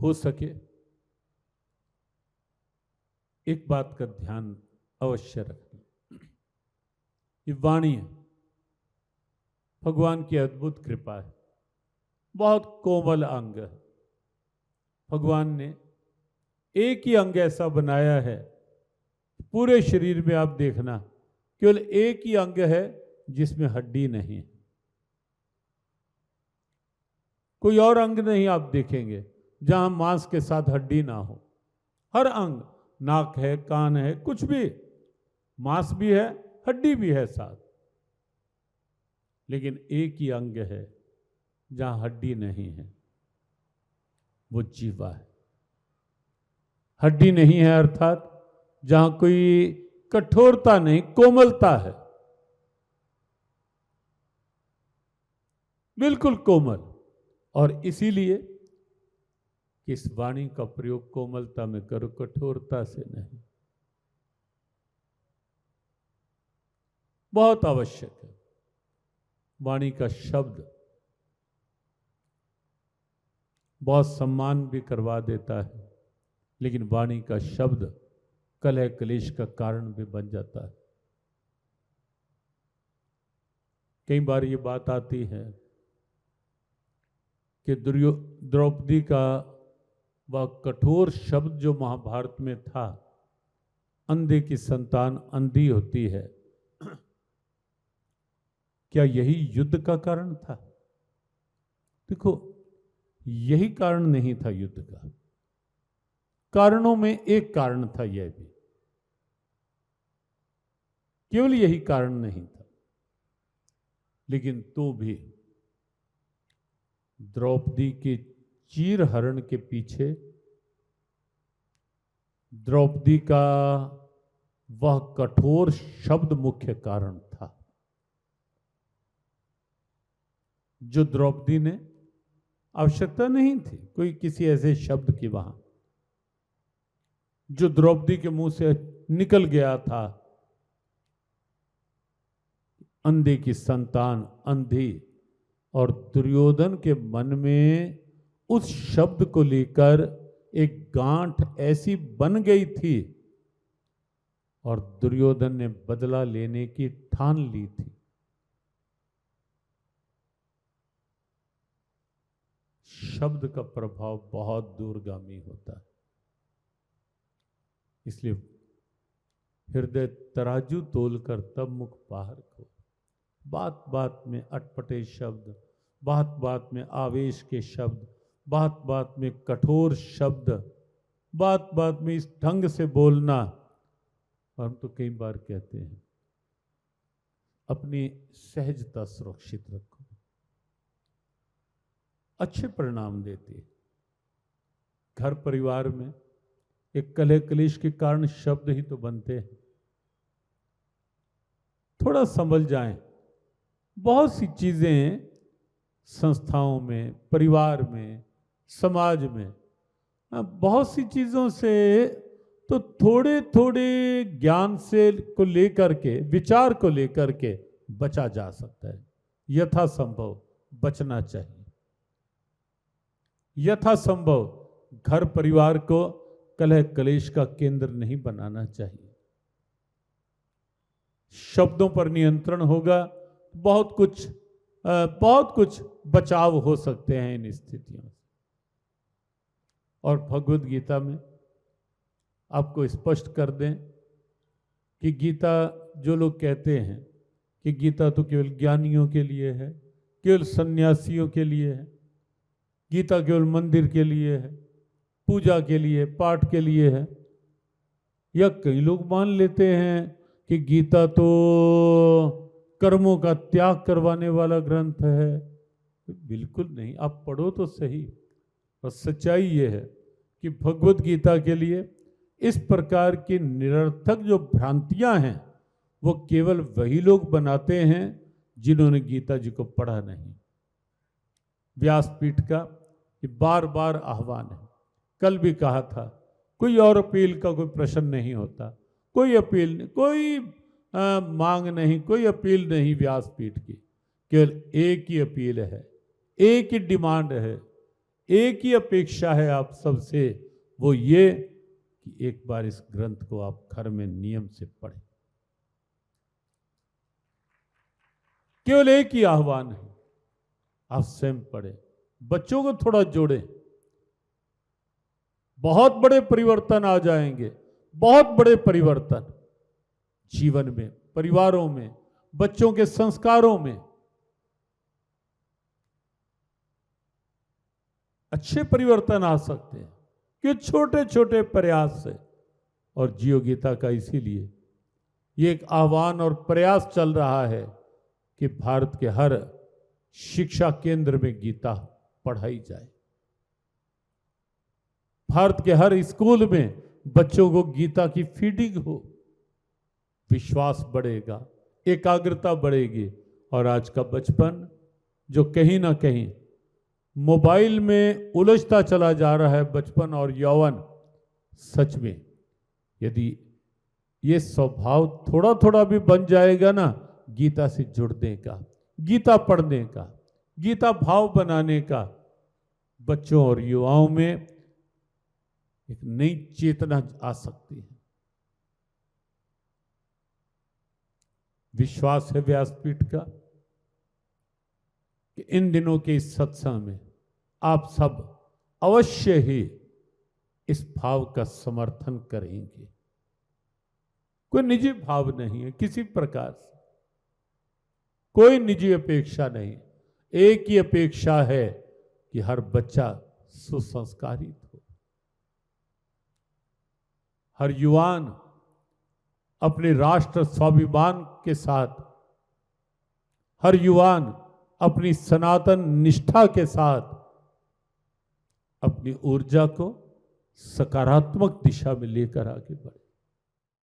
हो सके एक बात का ध्यान अवश्य रखना। ये वाणी है, भगवान की अद्भुत कृपा है, बहुत कोमल अंग है। भगवान ने एक ही अंग ऐसा बनाया है, पूरे शरीर में आप देखना केवल एक ही अंग है जिसमें हड्डी नहीं है। कोई और अंग नहीं आप देखेंगे जहां मांस के साथ हड्डी ना हो। हर अंग, नाक है, कान है, कुछ भी, मांस भी है, हड्डी भी है साथ। लेकिन एक ही अंग है जहां हड्डी नहीं है, वो जीवा है। हड्डी नहीं है अर्थात जहां कोई कठोरता नहीं, कोमलता है, बिल्कुल कोमल। और इसीलिए इस वाणी का प्रयोग कोमलता में करो, कठोरता से नहीं। बहुत आवश्यक है। वाणी का शब्द बहुत सम्मान भी करवा देता है, लेकिन वाणी का शब्द कलह क्लेश का कारण भी बन जाता है। कई बार ये बात आती है कि द्रौपदी का वह कठोर शब्द जो महाभारत में था, अंधे की संतान अंधी होती है, क्या यही युद्ध का कारण था? देखो, यही कारण नहीं था युद्ध का। कारणों में एक कारण था, यह भी केवल यही कारण नहीं था। लेकिन तो भी द्रौपदी के चीरहरण के पीछे द्रौपदी का वह कठोर शब्द मुख्य कारण था, जो द्रौपदी ने, आवश्यकता नहीं थी कोई किसी ऐसे शब्द की वहां, जो द्रौपदी के मुंह से निकल गया था, अंधे की संतान अंधी। और दुर्योधन के मन में उस शब्द को लेकर एक गांठ ऐसी बन गई थी और दुर्योधन ने बदला लेने की ठान ली थी। शब्द का प्रभाव बहुत दूरगामी होता है। इसलिए हृदय तराजू तोलकर तब मुख बाहर खो। बात बात में अटपटे शब्द, बात बात में आवेश के शब्द, बात बात में कठोर शब्द, बात बात में इस ढंग से बोलना। और हम तो कई बार कहते हैं अपनी सहजता सुरक्षित रखो, अच्छे परिणाम देती। घर परिवार में एक कलह क्लेश के कारण शब्द ही तो बनते हैं। थोड़ा संभल जाएं। बहुत सी चीजें संस्थाओं में, परिवार में, समाज में, बहुत सी चीजों से तो थोड़े थोड़े ज्ञान से को लेकर के, विचार को लेकर के बचा जा सकता है। यथासंभव बचना चाहिए। यथासंभव घर परिवार को कलह क्लेश का केंद्र नहीं बनाना चाहिए। शब्दों पर नियंत्रण होगा, बहुत कुछ बचाव हो सकते हैं इन स्थितियों से। और भगवत गीता में आपको स्पष्ट कर दें कि गीता, जो लोग कहते हैं कि गीता तो केवल ज्ञानियों के लिए है, केवल सन्यासियों के लिए है, गीता केवल मंदिर के लिए है, पूजा के लिए, पाठ के लिए है, या कई लोग मान लेते हैं कि गीता तो कर्मों का त्याग करवाने वाला ग्रंथ है। बिल्कुल नहीं, आप पढ़ो तो सही। और सच्चाई ये है कि भगवत गीता के लिए इस प्रकार की निरर्थक जो भ्रांतियां हैं, वो केवल वही लोग बनाते हैं जिन्होंने गीता जी को पढ़ा नहीं। व्यासपीठ का ये बार बार आह्वान है। कल भी कहा था, कोई और अपील का कोई प्रश्न नहीं होता, कोई अपील नहीं, कोई मांग नहीं, कोई अपील नहीं व्यासपीठ की। केवल एक ही अपील है, एक ही डिमांड है, एक ही अपेक्षा है आप सबसे, वो ये कि एक बार इस ग्रंथ को आप घर में नियम से पढ़ें। केवल एक ही आह्वान है, आप स्वयं पढ़ें, बच्चों को थोड़ा जोड़ें। बहुत बड़े परिवर्तन आ जाएंगे, बहुत बड़े परिवर्तन जीवन में, परिवारों में, बच्चों के संस्कारों में। अच्छे परिवर्तन आ सकते हैं कि छोटे छोटे प्रयास से। और जियो गीता का इसीलिए ये एक आह्वान और प्रयास चल रहा है कि भारत के हर शिक्षा केंद्र में गीता पढ़ाई जाए, भारत के हर स्कूल में बच्चों को गीता की फीडिंग हो। विश्वास बढ़ेगा, एकाग्रता बढ़ेगी। और आज का बचपन जो कहीं ना कहीं मोबाइल में उलझता चला जा रहा है, बचपन और यौवन, सच में यदि ये स्वभाव थोड़ा थोड़ा भी बन जाएगा ना, गीता से जुड़ने का, गीता पढ़ने का, गीता भाव बनाने का, बच्चों और युवाओं में एक नई चेतना आ सकती है। विश्वास है व्यासपीठ का कि इन दिनों के इस सत्संग में आप सब अवश्य ही इस भाव का समर्थन करेंगे। कोई निजी भाव नहीं है किसी प्रकार से, कोई निजी अपेक्षा नहीं, एक ही अपेक्षा है कि हर बच्चा सुसंस्कारित हो, हर युवान अपने राष्ट्र स्वाभिमान के साथ, हर युवान अपनी सनातन निष्ठा के साथ अपनी ऊर्जा को सकारात्मक दिशा में लेकर आगे बढ़े।